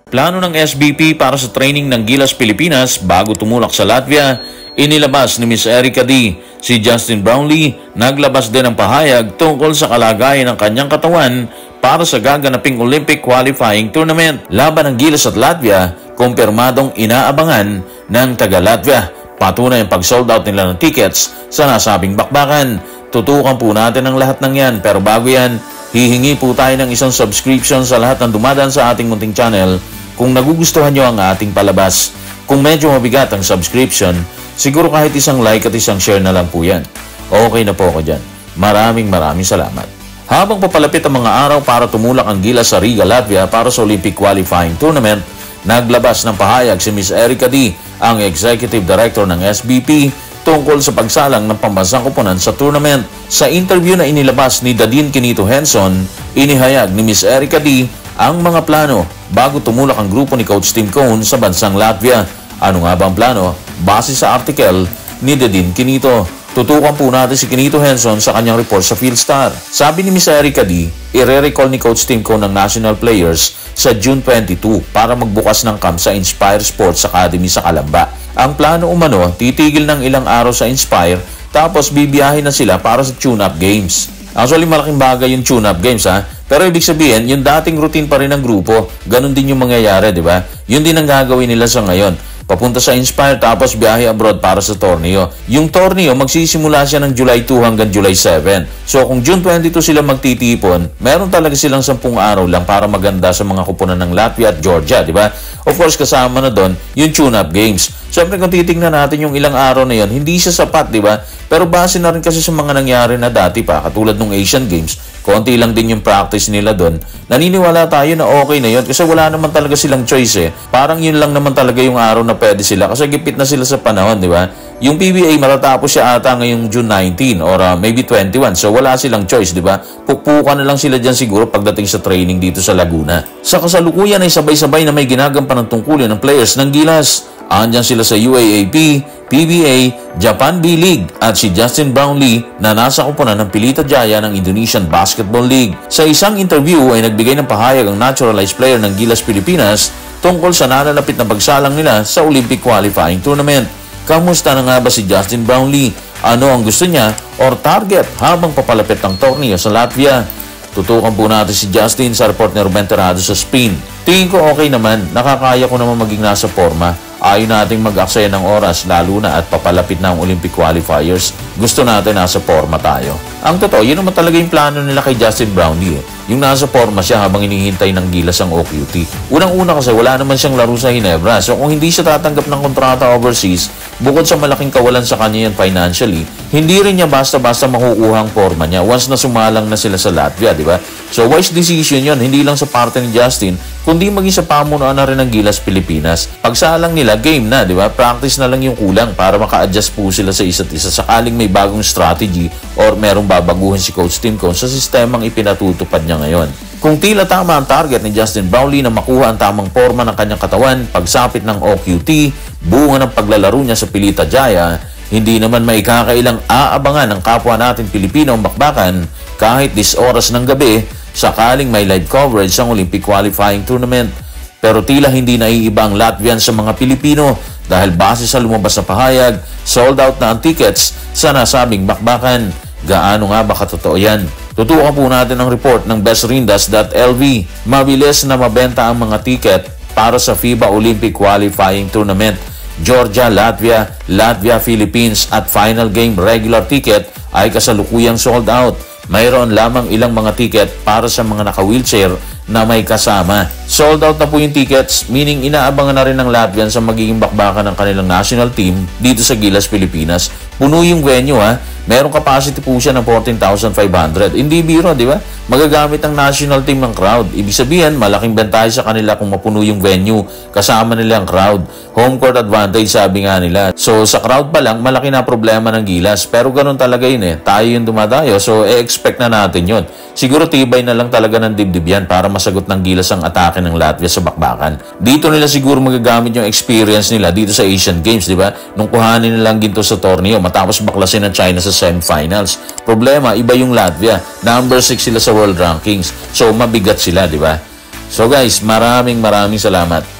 Plano ng SBP para sa training ng Gilas Pilipinas bago tumulak sa Latvia, inilabas ni Ms. Erica D. Si Justin Brownlee naglabas din ng pahayag tungkol sa kalagayan ng kanyang katawan para sa gaganaping Olympic qualifying tournament. Laban ng Gilas at Latvia, kumpirmadong inaabangan ng taga-Latvia. Patunay ang pag-sold out nila ng tickets sa nasabing bakbakan. Tutukan po natin ang lahat ng yan, pero bago yan, hihingi po tayo ng isang subscription sa lahat ng dumadaan sa ating munting channel kung nagugustuhan nyo ang ating palabas. Kung medyo mabigat ang subscription, siguro kahit isang like at isang share na lang po yan. Okay na po ako dyan. Maraming salamat. Habang papalapit ang mga araw para tumulak ang Gilas sa Riga, Latvia para sa Olympic qualifying tournament, naglabas ng pahayag si Ms. Erica D., ang Executive Director ng SBP, tungkol sa pagsalang ng pambansang koponan sa tournament. Sa interview na inilabas ni Dadin Quinito Henson, inihayag ni Ms. Erica D. ang mga plano bago tumulak ang grupo ni Coach Tim Cone sa bansang Latvia. Ano nga ba ang plano? Base sa article ni Dadin Quinito. Tutukan po natin si Quinito Henson sa kanyang report sa Philstar. Sabi ni Ms. Erica D., ire-recall ni Coach Tim Cone ng national players sa June 22 para magbukas ng camp sa Inspire Sports Academy sa Calamba. Ang plano umano, titigil ng ilang araw sa Inspire tapos bibiyahin na sila para sa tune-up games. Actually, malaking bagay yung tune-up games ha. Pero ibig sabihin, yung dating routine pa rin ng grupo, ganun din yung mangyayari, di ba? Yun din ang gagawin nila sa ngayon. Papunta sa Inspire tapos biyahe abroad para sa torneo. Yung torneo, magsisimula siya ng July 2 hanggang July 7. So kung June 22 sila magtitipon, meron talaga silang 10 araw lang para maganda sa mga kupunan ng Latvia at Georgia, di ba? Of course, kasama na doon yung tune-up games. Siyempre kung titingnan natin yung ilang araw na yun, hindi siya sapat, di ba? Pero base na rin kasi sa mga nangyari na dati pa, katulad ng Asian Games, konti lang din yung practice nila doon. Naniniwala tayo na okay na yun kasi wala naman talaga silang choice eh. Parang yun lang naman talaga yung araw na pwede sila kasi gipit na sila sa panahon, di ba? Yung PBA matatapos siya ata ngayong June 19 or maybe 21. So wala silang choice, di ba? Pukpukan na lang sila dyan siguro pagdating sa training dito sa Laguna. Sa kasalukuyan ay sabay-sabay na may ginagampan ng tungkulin ng players ng Gilas. Andyan sila sa UAAP, PBA, Japan B-League at si Justin Brownlee na nasa kupunan ng Pelita Jaya ng Indonesian Basketball League. Sa isang interview ay nagbigay ng pahayag ang naturalized player ng Gilas Pilipinas tungkol sa nalalapit na pagsalang nila sa Olympic qualifying tournament. Kamusta na nga ba si Justin Brownlee? Ano ang gusto niya or target habang papalapit ang torneo sa Latvia? Tutukan po natin si Justin sa report ni Ruben Terrado sa Spin. Tingin ko okay naman, nakakaya ko naman maging nasa forma. Ayaw nating mag-aksaya ng oras lalo na at papalapit na ang Olympic qualifiers. Gusto natin nasa forma tayo. Ang totoo, yun naman talaga yung plano nila kay Justin Brownlee. Yung nasa forma siya habang hinihintay ng Gilas ang OQT. Unang-una kasi wala naman siyang laro sa Ginebra. So kung hindi siya tatanggap ng kontrata overseas, bukod sa malaking kawalan sa kanya yan financially, hindi rin niya basta-basta makukuha ang forma niya once na sumalang na sila sa Latvia, di ba? So wise decision yun, hindi lang sa parte ni Justin, kundi maging sa pamunuan na rin ng Gilas Pilipinas. Pagsalang nila, game na, di ba? Practice na lang yung kulang para maka-adjust po sila sa isa't isa sakaling may bagong strategy or merong babaguhin si Coach Tim Cone sa sistemang ipinatutupad niya ngayon. Kung tila tama ang target ni Justin Brownlee na makuha ang tamang forma ng kanyang katawan pagsapit ng OQT, bunga ng paglalaro niya sa Pelita Jaya, hindi naman maikakailang aabangan ng kapwa natin Pilipino ang bakbakan kahit 10 oras ng gabi sakaling may live coverage ang Olympic qualifying tournament. Pero tila hindi naiiba ang Latvian sa mga Pilipino dahil base sa lumabas na pahayag, sold out na ang tickets sa nasabing bakbakan. Gaano nga ba katotoo yan? Tutukan po natin ang report ng bestrindas.lv. Mabilis na mabenta ang mga ticket para sa FIBA Olympic qualifying tournament. Georgia, Latvia, Latvia, Philippines at final game regular ticket ay kasalukuyang sold out. Mayroon lamang ilang mga ticket para sa mga naka-wheelchair na may kasama. Sold out na po yung tickets, meaning inaabangan na rin ng Latvian sa magiging bakbakan ng kanilang national team dito sa Gilas, Pilipinas. Puno yung venue ha. Merong capacity po siya ng 14,500. Hindi biro, di ba? Magagamit ang national team ng crowd. Ibig sabihin, malaking bentahe sa kanila kung mapuno yung venue. Kasama nila ang crowd. Home court advantage, sabi nga nila. So, sa crowd pa lang, malaki na problema ng Gilas. Pero ganun talaga yun eh. Tayo yung dumadayo. So, expect na natin yun. Siguro tibay na lang talaga ng dibdib yan para masagot ng Gilas ang atake ng Latvia sa bakbakan. Dito nila siguro magagamit yung experience nila dito sa Asian Games, di ba? Nung kuhanin nilang ginto sa torneo matapos baklasin ng China sa semifinals. Problema, iba yung Latvia. Number 6 sila sa world rankings. So, mabigat sila, di ba? So guys, maraming salamat.